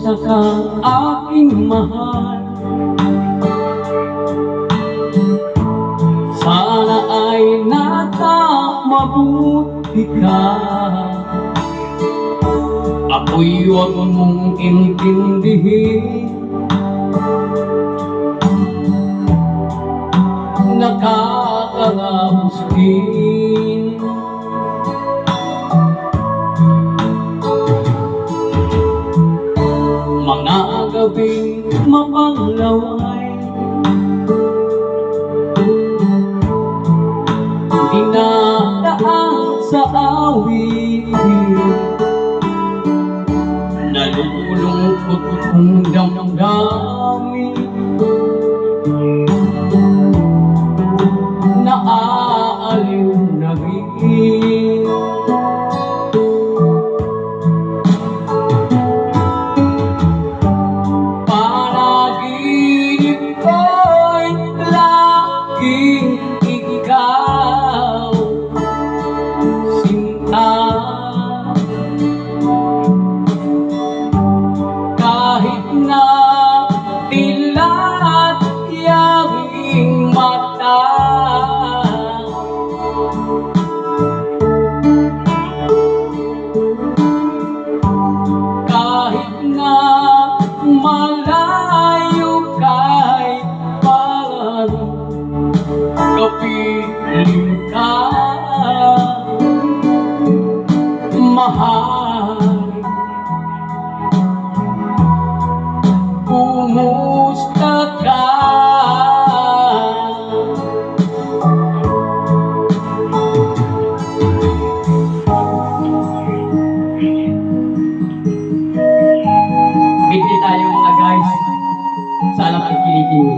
saka aking mahal. Sana ay nasa mabuti ka. Ako'y huwag mong intindihin. Nakakaraos din. Mga gabing mapanglaway, dinadaan sa awitin, nalulungkot kong damdamin, naaaliw na rin. Panaginip ko'y laging ikaw, sinta. Kahit na tila't yaring mata, kahit na malayo ka'y parang kapiling ka, mahal. Kumusta ka? Bigli tayo mga guys. Sana pagkilitin mo.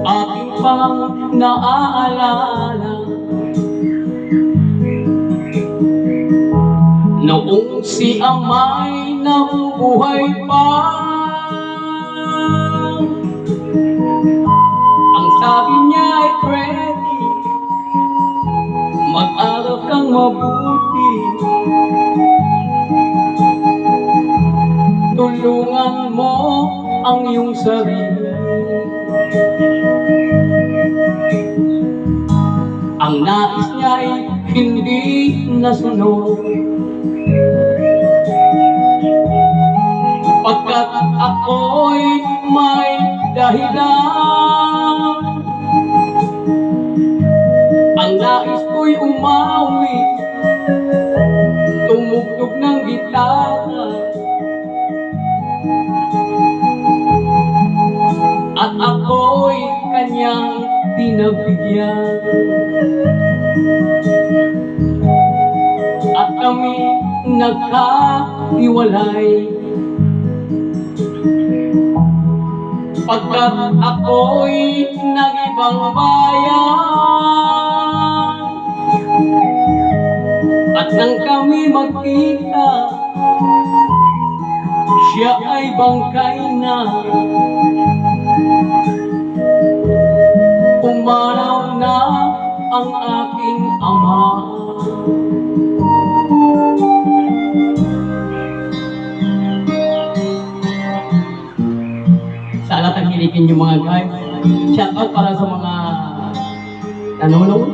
Aking pang naaalala noong si ama'y nabubuhay pa. Ang sabi niya ay Freddy, mag-aral kang mabuti, tulungan mo ang iyong sarili. Ang nais niya ay hindi nasunod, pagkat ako'y may dahilan. Ang nais ko'y umawi, tumugtog ng gitara, at ako'y kanyang pinabigyan. At kami nagkahiwalay, pagkat ako'y nag-ibang bayan. At nang kami magkita, siya ay bangkay na. Umaraw na ang aking ama. Sana tagilikin yung mga guys. Shout out para sa mga nanonood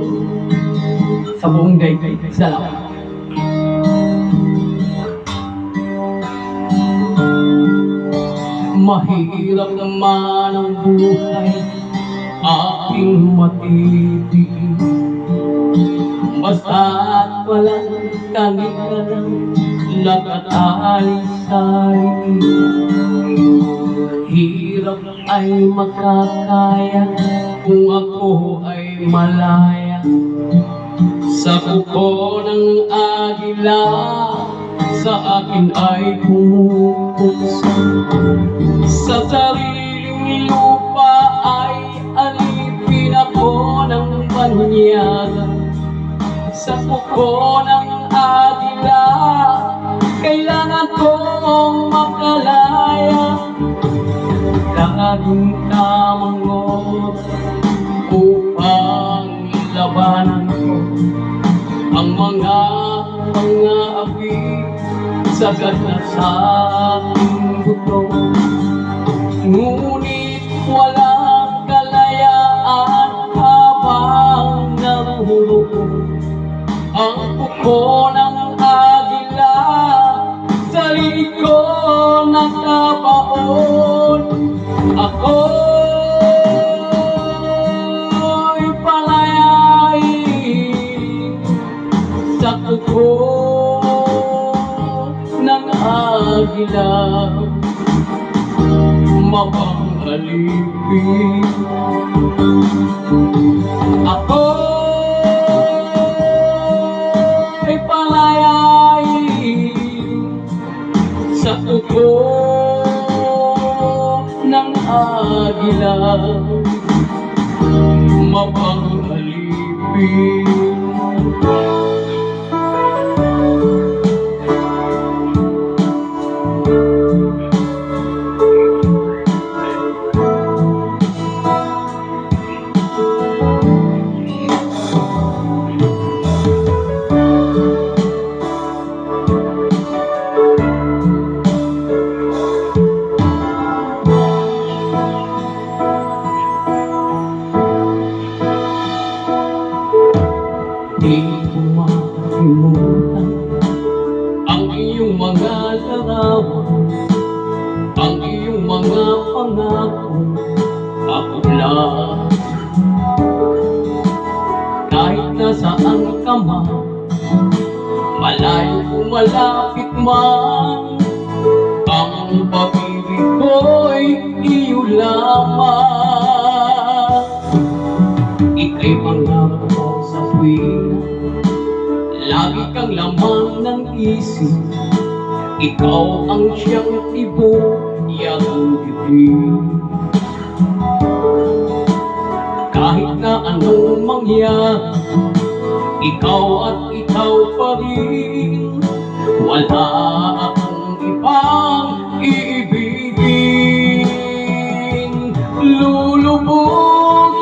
sa buong daigdig. Salamat. Mahirap naman ang buhay, aking matitiin, basta't walang kanilang nakatalisay. Hirap ay makakaya kung ako ay malaya sa kuko ng agila, sa akin ay pumupuksan. Sa sariling lupa ay alipin ako ng banyaga, sa kuko ng agila kailangan kong makala. laging kamangot upang labanan ko ang mga api sagad na sa aking buto. Ngunit walang kalayaan habang naruhulog ang puko ng agila sa likod ng kabaon. Ako'y palayain sa puko ng agila, mapangalipin. Ako'y palayain sa puko ng agila, mapangalipin. Di ko makalimutan ang iyong mga larawan, ang iyong mga pangako, kapula. Kahit nasaan ka man, malayo o malapit man, ang pag-ibig ko'y iyo lamang. Ika'y pangako sa tuwina, lagi kang laman ng isip. Ikaw ang siyang tibuyang bibig. Kahit na anong mangyari, ikaw at ikaw pa rin. Wala akong ibang iibigin. Lulubog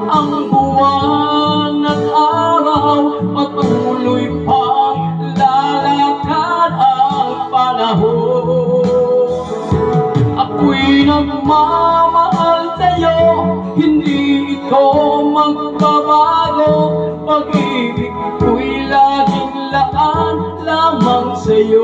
ang buwan at araw, patuloy pang lalakad ang panahon. Ako'y nagmamahal sa'yo, hindi ito magbabago. Pag-ibig ko'y laging laan lamang sa'yo.